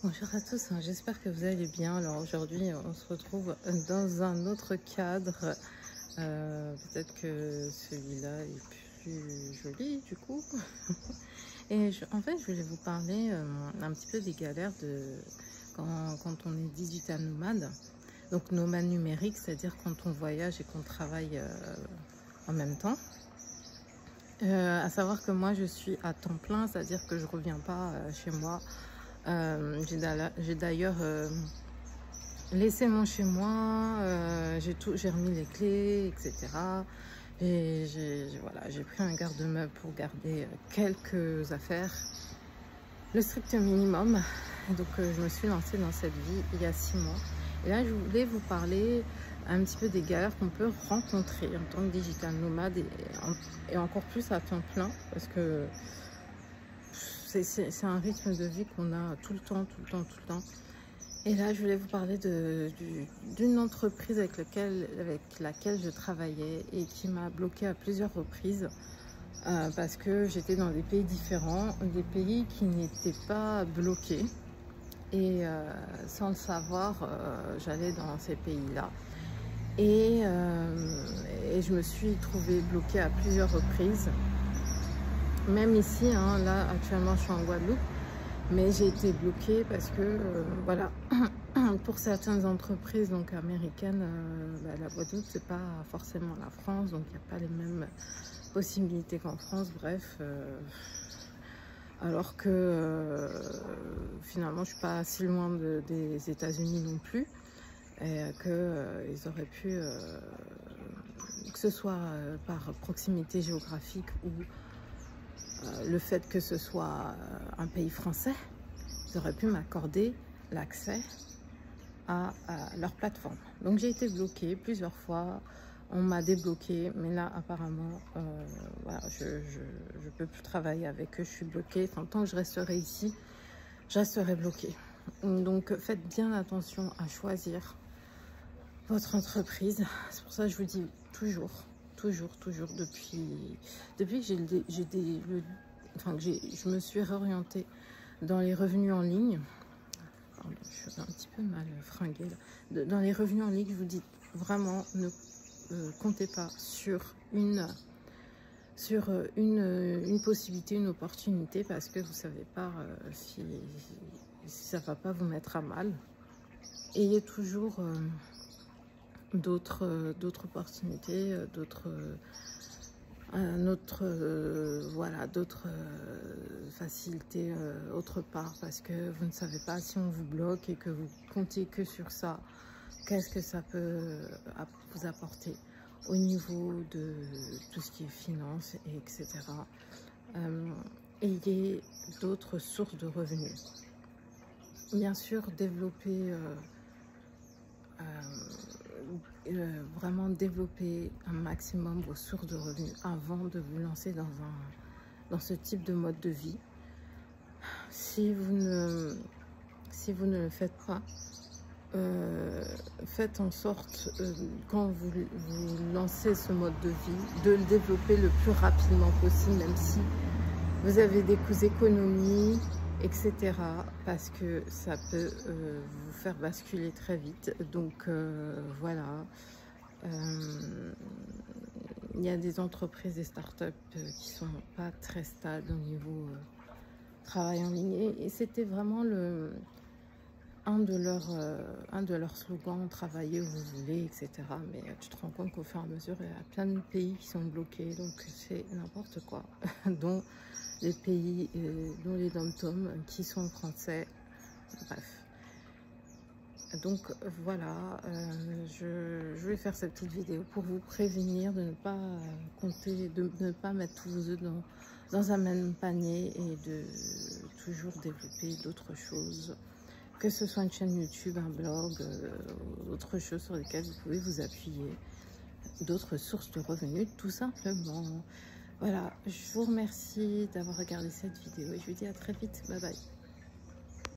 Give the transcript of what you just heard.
Bonjour à tous, j'espère que vous allez bien. Alors aujourd'hui, on se retrouve dans un autre cadre. Peut-être que celui-là est plus joli du coup. Et en fait, je voulais vous parler un petit peu des galères quand on est digital nomade. Donc nomade numérique, c'est-à-dire quand on voyage et qu'on travaille en même temps. À savoir que moi, je suis à temps plein, c'est-à-dire que je ne reviens pas chez moi. J'ai d'ailleurs laissé mon chez moi, j'ai remis les clés, etc. Voilà, j'ai pris un garde-meuble pour garder quelques affaires, le strict minimum. Donc je me suis lancée dans cette vie il y a 6 mois. Et là, je voulais vous parler un petit peu des galères qu'on peut rencontrer en tant que digital nomade et encore plus à temps plein, parce que c'est un rythme de vie qu'on a tout le temps. Et là, je voulais vous parler d'une entreprise avec laquelle je travaillais et qui m'a bloquée à plusieurs reprises parce que j'étais dans des pays différents, des pays qui n'étaient pas bloqués. Et sans le savoir, j'allais dans ces pays-là. Et je me suis trouvée bloquée à plusieurs reprises. Même ici, hein, là actuellement je suis en Guadeloupe, mais j'ai été bloquée parce que voilà, pour certaines entreprises donc américaines, la Guadeloupe c'est pas forcément la France, donc il n'y a pas les mêmes possibilités qu'en France. Bref, alors que finalement je suis pas si loin des États-Unis non plus, et ils auraient pu, que ce soit par proximité géographique ou le fait que ce soit un pays français, ils auraient pu m'accorder l'accès à leur plateforme. Donc j'ai été bloquée plusieurs fois, on m'a débloqué, mais là apparemment voilà, je ne peux plus travailler avec eux, je suis bloquée. Enfin, tant que je resterai ici, je resterai bloquée. Donc faites bien attention à choisir votre entreprise. C'est pour ça que je vous dis toujours depuis que je me suis réorientée dans les revenus en ligne. Pardon, je suis un petit peu mal fringuée là. Dans les revenus en ligne, je vous dis vraiment, ne comptez pas sur une possibilité, une opportunité, parce que vous ne savez pas si ça ne va pas vous mettre à mal. Ayez toujours d'autres opportunités, voilà, d'autres facilités autre part, parce que vous ne savez pas, si on vous bloque et que vous comptez que sur ça, qu'est-ce que ça peut vous apporter au niveau de tout ce qui est finance, et etc. Ayez d'autres sources de revenus. Bien sûr, développer vraiment développer un maximum vos sources de revenus avant de vous lancer dans ce type de mode de vie. Si vous ne le faites pas, faites en sorte, quand vous lancez ce mode de vie, de le développer le plus rapidement possible, même si vous avez des coûts économies, etc. Parce que ça peut vous faire basculer très vite. Donc voilà, il y a des entreprises, des startups qui sont pas très stables au niveau travail en ligne, et c'était vraiment un de leurs slogans: travailler où vous voulez, etc. Mais tu te rends compte qu'au fur et à mesure, il y a plein de pays qui sont bloqués, donc c'est n'importe quoi. dont les pays, dont les dom-toms qui sont français, bref. Donc voilà, je vais faire cette petite vidéo pour vous prévenir de ne pas compter, de ne pas mettre tous vos œufs dans un même panier, et de toujours développer d'autres choses, que ce soit une chaîne YouTube, un blog, autre chose sur lesquelles vous pouvez vous appuyer, d'autres sources de revenus tout simplement. Voilà, je vous remercie d'avoir regardé cette vidéo et je vous dis à très vite. Bye bye.